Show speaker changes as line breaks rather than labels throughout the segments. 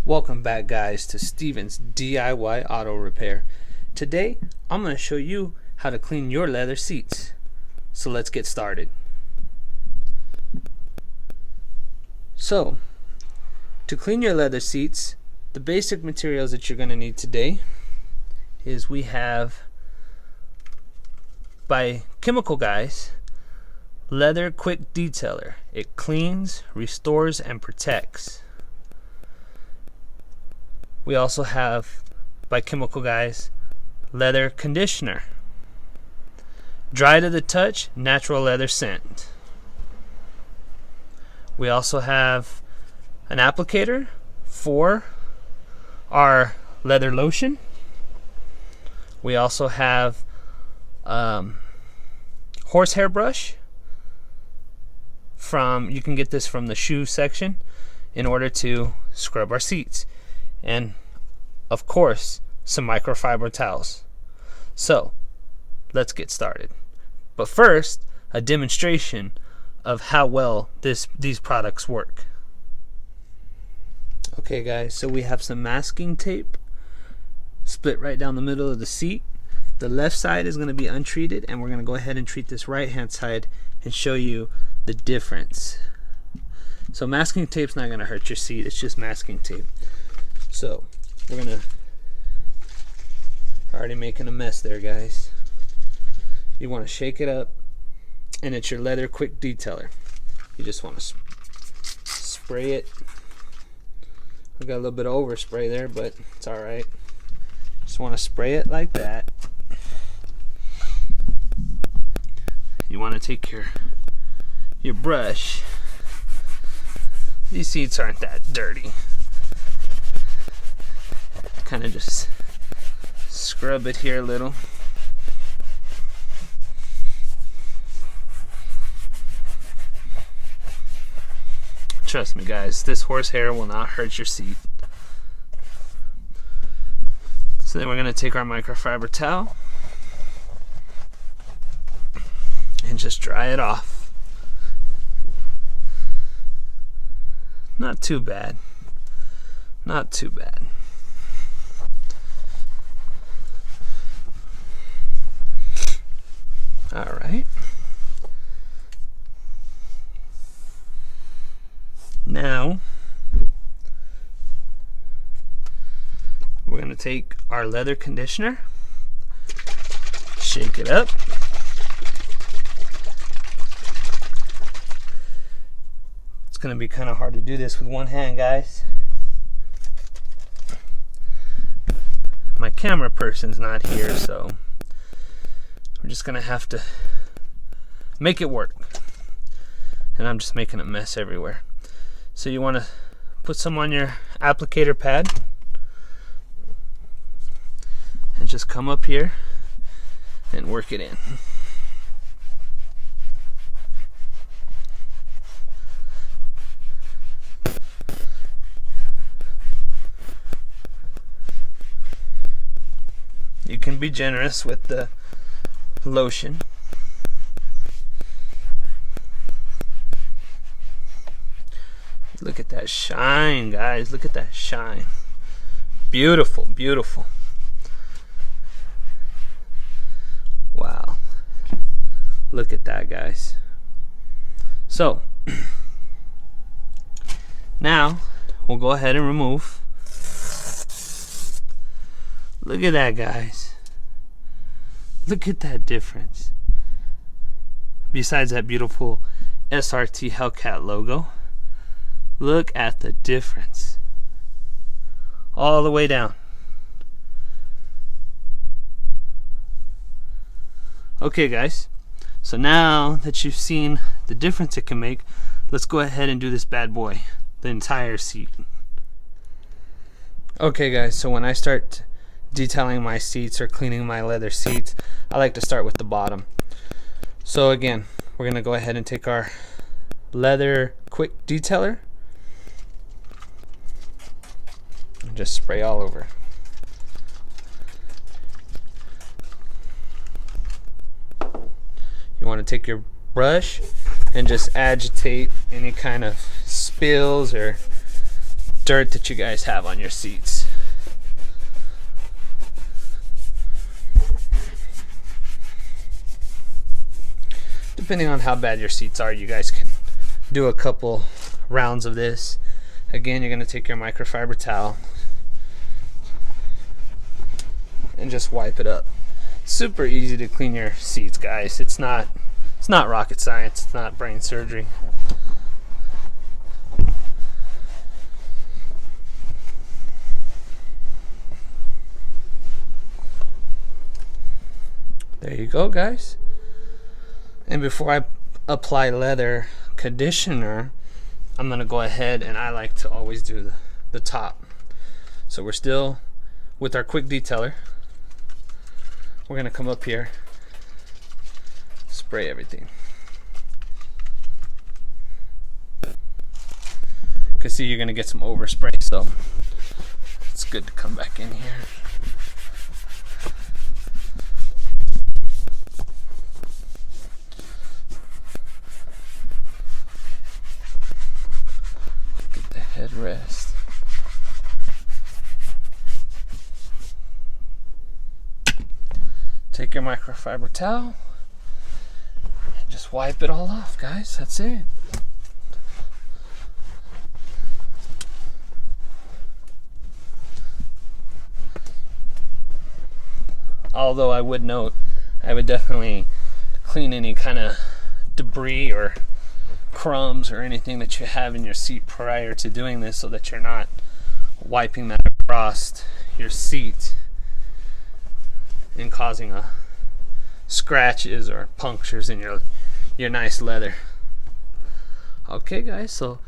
Welcome back, guys, to Steven's DIY Auto Repair. Today I'm going to show you how to clean your leather seats. So let's get started. So to clean your leather seats, the basic materials that you're going to need today is we have, by Chemical Guys, Leather Quick Detailer. It cleans, restores, and protects. We also have, by Chemical Guys, Leather Conditioner. Dry to the touch, natural leather scent. We also have an applicator for our leather lotion. We also have horsehair brush. You can get this from the shoe section in order to scrub our seats. And of course, some microfiber towels. So let's get started. But first, a demonstration of how well these products work. Okay guys, so we have some masking tape split right down the middle of the seat. The left side is going to be untreated, and we're going to go ahead and treat this right hand side and show you the difference. So masking tape's not going to hurt your seat, it's just masking tape. So we're gonna, already making a mess there, guys. You want to shake it up, and it's your Leather Quick Detailer. You just want to spray it. We got a little bit of overspray there, but it's all right. Just want to spray it like that. You want to take your brush. These seats aren't that dirty. Kind of just scrub it here a little. Trust me, guys, this horsehair will not hurt your seat. So then we're going to take our microfiber towel and just dry it off. Not too bad. Not too bad. All right. Now we're going to take our leather conditioner, shake it up. It's going to be kind of hard to do this with one hand, guys. My camera person's not here, so we're just gonna have to make it work. And I'm just making a mess everywhere. So you want to put some on your applicator pad and just come up here and work it in. You can be generous with the lotion. Look at that shine, guys. Look at that shine. Beautiful, beautiful. Wow. Look at that, guys. So now we'll go ahead and remove. Look at that, guys. Look at that difference. Besides that beautiful SRT Hellcat logo, look at the difference. All the way down. Okay, guys. So now that you've seen the difference it can make, let's go ahead and do this bad boy, the entire seat. Okay, guys, so when I start detailing my seats or cleaning my leather seats, I like to start with the bottom. So again, we're gonna go ahead and take our Leather Quick Detailer and just spray all over. You want to take your brush and just agitate any kind of spills or dirt that you guys have on your seats. Depending on how bad your seats are, you guys can do a couple rounds of this. Again, you're going to take your microfiber towel and just wipe it up. Super easy to clean your seats, guys. It's not rocket science. It's not brain surgery. There you go, guys. And before I apply leather conditioner, I'm going to go ahead, and I like to always do the top. So we're still with our quick detailer. We're going to come up here, spray everything. You can see you're going to get some overspray, so it's good to come back in here. Headrest. Take your microfiber towel and just wipe it all off, guys. That's it. Although I would note, I would definitely clean any kind of debris or crumbs or anything that you have in your seat prior to doing this, so that you're not wiping that across your seat and causing scratches or punctures in your nice leather. Okay, guys, so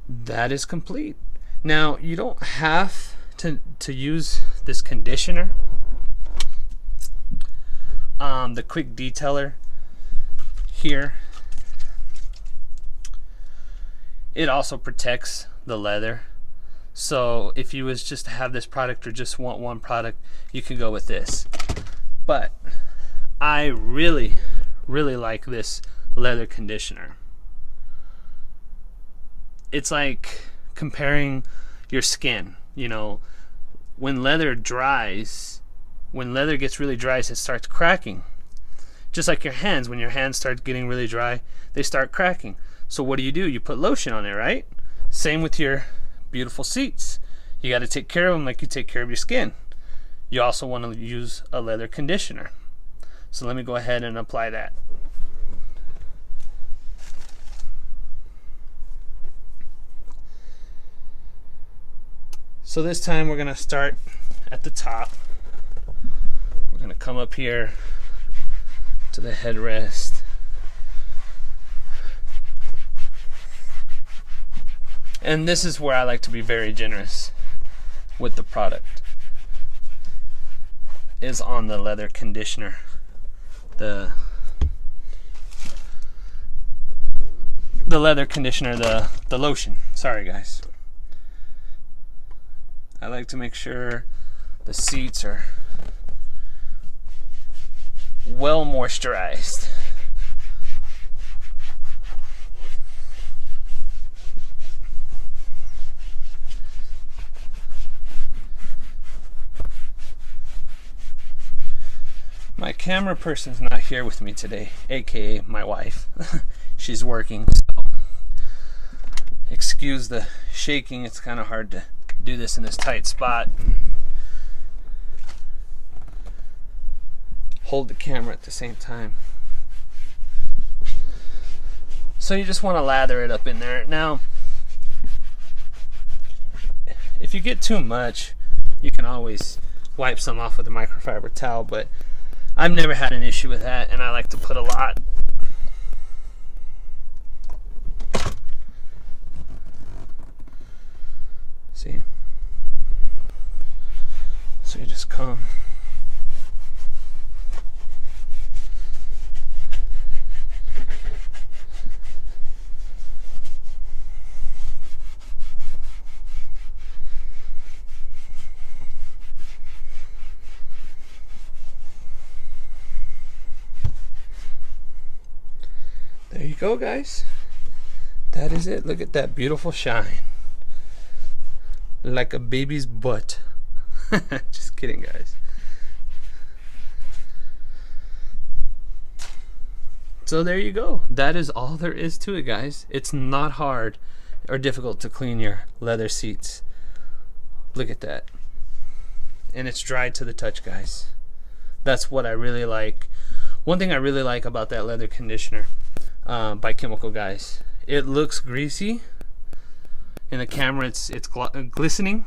that is complete. Now you don't have to use this conditioner. The quick detailer here, it also protects the leather. So if you was just to have this product or just want one product, you can go with this. But I really like this leather conditioner. It's like comparing your skin. You know, when leather dries, when leather gets really dry, it starts cracking. Just like your hands, when your hands start getting really dry, they start cracking. So what do? You put lotion on it, right? Same with your beautiful seats. You got to take care of them like you take care of your skin. You also want to use a leather conditioner. So let me go ahead and apply that. So this time we're going to start at the top. We're going to come up here to the headrest. And this is where I like to be very generous with the product, is on the leather conditioner. The leather conditioner, the lotion. Sorry, guys. I like to make sure the seats are well moisturized. My camera person's not here with me today, aka my wife. She's working, so excuse the shaking. It's kind of hard to do this in this tight spot. Hold the camera at the same time. So you just want to lather it up in there. Now, if you get too much, you can always wipe some off with a microfiber towel, but I've never had an issue with that, and I like to put a lot. See? So you just come. There you go, guys. That is it. Look at that beautiful shine. like a baby's butt. Just kidding, guys. So there you go. That is all there is to it, guys. It's not hard or difficult to clean your leather seats. Look at that. And it's dry to the touch, guys. That's what I really like. One thing I really like about that leather conditioner by Chemical Guys. It looks greasy. In the camera it's glistening.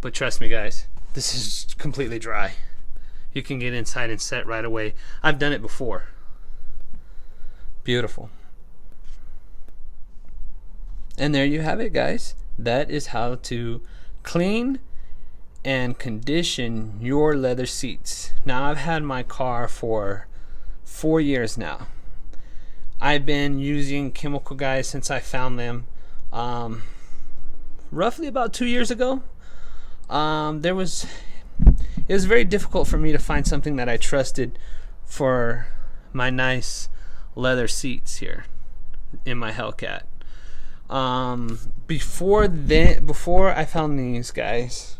But trust me, guys, this is completely dry. You can get inside and set right away. I've done it before. Beautiful. And there you have it, guys. That is how to clean and condition your leather seats. Now, I've had my car for 4 years now. I've been using Chemical Guys since I found them roughly about 2 years ago. It was very difficult for me to find something that I trusted for my nice leather seats here in my Hellcat. Before I found these guys,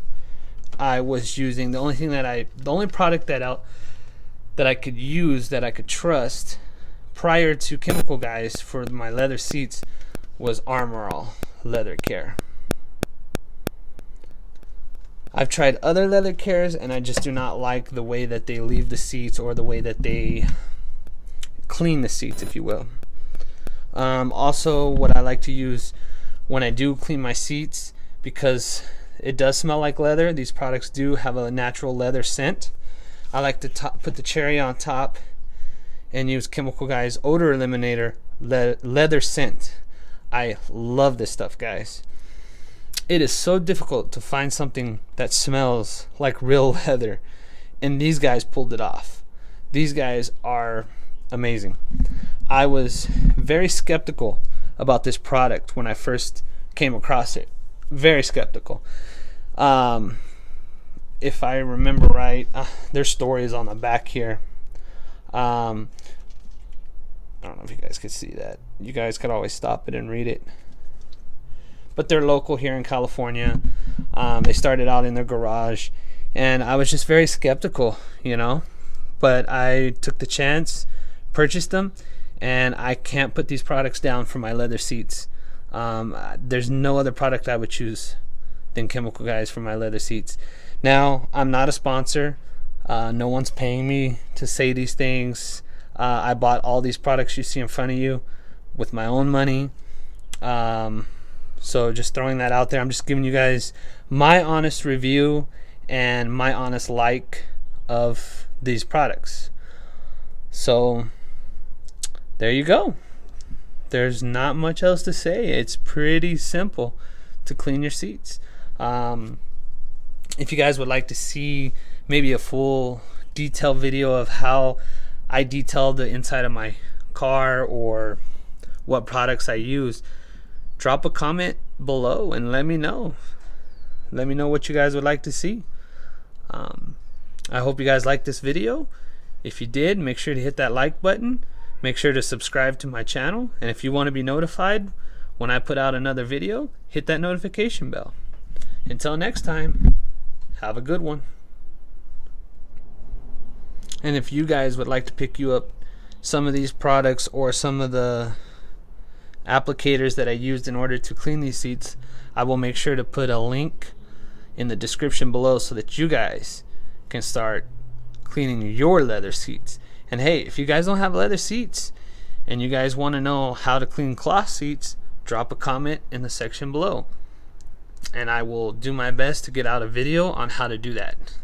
I was using the only product that I could use, that I could trust prior to Chemical Guys for my leather seats, was Armor All Leather Care. I've tried other leather cares and I just do not like the way that they leave the seats or the way that they clean the seats, if you will. Also, what I like to use when I do clean my seats, because it does smell like leather, these products do have a natural leather scent. I like to put the cherry on top and use Chemical Guys Odor Eliminator leather scent. I love this stuff, guys. It is so difficult to find something that smells like real leather, and these guys pulled it off. These guys are amazing. I was very skeptical about this product when I first came across it. Very skeptical. If I remember right, there's stories on the back here. I don't know if you guys could see that. You guys could always stop it and read it. But they're local here in California. They started out in their garage, and I was just very skeptical, you know. But I took the chance, purchased them, and I can't put these products down for my leather seats. There's no other product I would choose than Chemical Guys for my leather seats. Now, I'm not a sponsor. No one's paying me to say these things. I bought all these products you see in front of you with my own money. So just throwing that out there. I'm just giving you guys my honest review and my honest like of these products. So there you go. There's not much else to say. It's pretty simple to clean your seats. If you guys would like to see maybe a full detailed video of how I detail the inside of my car or what products I use, drop a comment below and let me know. Let me know what you guys would like to see. I hope you guys liked this video. If you did, make sure to hit that like button. Make sure to subscribe to my channel. And if you want to be notified when I put out another video, hit that notification bell. Until next time, have a good one. And if you guys would like to pick you up some of these products or some of the applicators that I used in order to clean these seats, I will make sure to put a link in the description below so that you guys can start cleaning your leather seats. And hey, if you guys don't have leather seats and you guys want to know how to clean cloth seats, drop a comment in the section below and I will do my best to get out a video on how to do that.